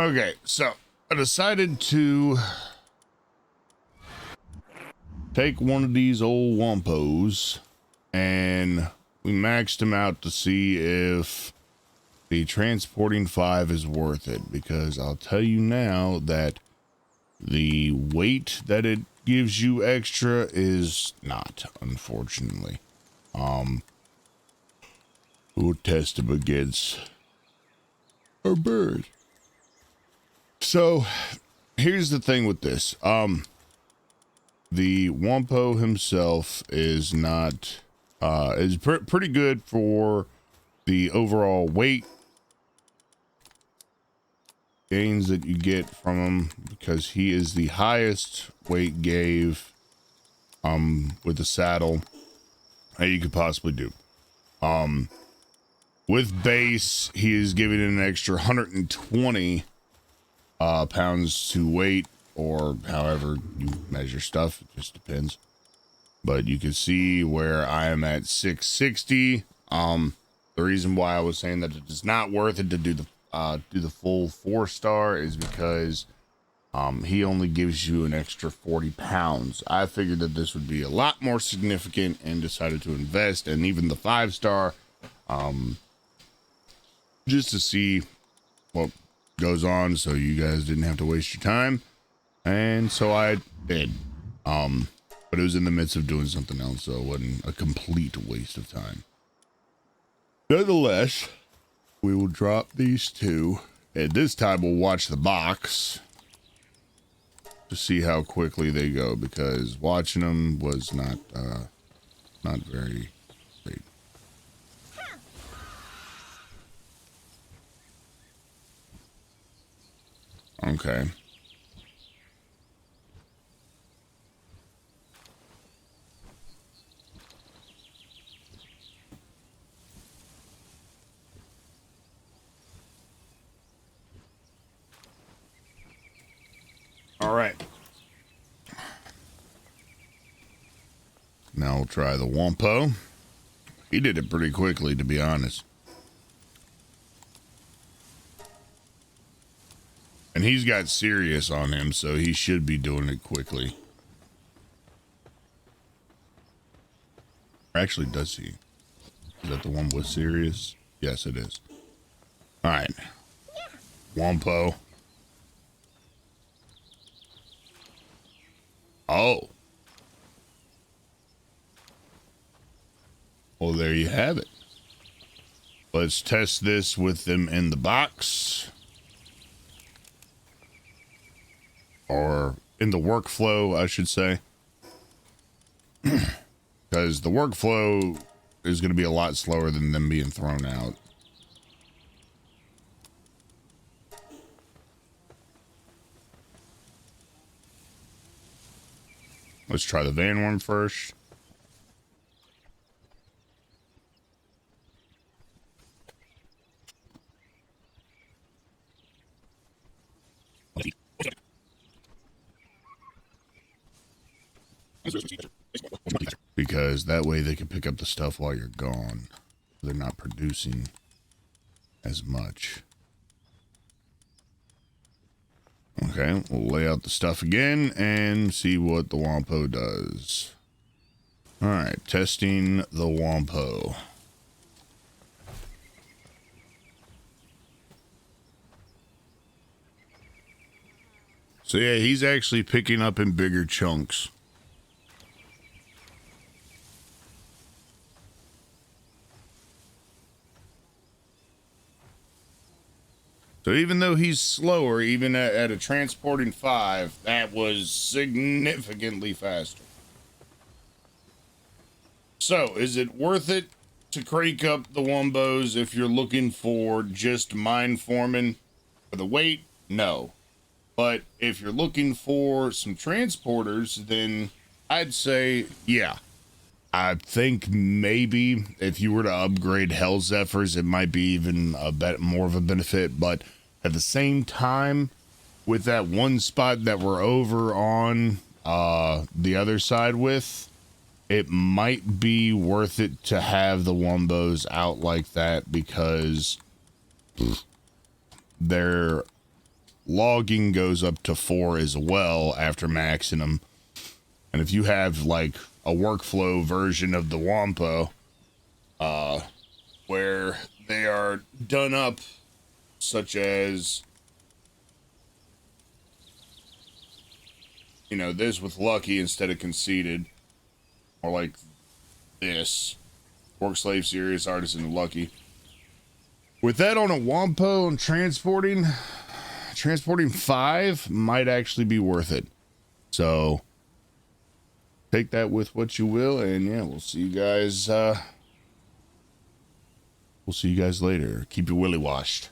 Okay, so I decided to take one of these old Wompos and we maxed him out to see if the transporting 5 is worth it, because I'll tell you now that the weight that it gives you extra is not, unfortunately. We'll test him against a bird. So here's the thing with this. The Wumpo himself is not, is pretty good for the overall weight gains that you get from him, because he is the highest weight gave with the saddle that you could possibly do. With base, he is giving it an extra 120 pounds to weight, or however you measure stuff, it just depends. But you can see where I am at 660. The reason why I was saying that it is not worth it to do the full 4-star is because he only gives you an extra 40 pounds. I figured that this would be a lot more significant and decided to invest, and even the 5-star, just to see what goes on, so you guys didn't have to waste your time. And so I did, but it was in the midst of doing something else, so it wasn't a complete waste of time. Nonetheless, we will drop these two, and this time we'll watch the box to see how quickly they go, because watching them was not very great. Okay. All right. Now we'll try the Wompo. He did it pretty quickly, to be honest. And he's got Sirius on him, so he should be doing it quickly. Actually, does he? Is that the one with Sirius? Yes, it is. All right. Wompo. Oh. Well, there you have it. Let's test this with them in the box. Or in the workflow, I should say. Because the workflow is going to be a lot slower than them being thrown out. Let's try the van one first. Because that way they can pick up the stuff while you're gone. They're not producing as much. Okay, we'll lay out the stuff again and see what the Wompo does. All right, testing the Wompo. So yeah, he's actually picking up in bigger chunks. So even though he's slower, even at a transporting 5, that was significantly faster. So is it worth it to crank up the Wombos if you're looking for just mine forming for the weight? No. But if you're looking for some transporters, then I'd say, yeah. I think maybe if you were to upgrade Hell Zephyrs, it might be even a bit more of a benefit. But at the same time, with that one spot that we're over on the other side with, it might be worth it to have the Wombos out like that, because they're logging goes up to 4 as well after maxing them. And if you have like a workflow version of the Wumpo, where they are done up, such as, you know, this with lucky instead of conceited, or like this, work slave, serious, artisan, and lucky. With that on a Wompo and transporting 5 might actually be worth it. So take that with what you will, and yeah, we'll see you guys later. Keep your willy washed.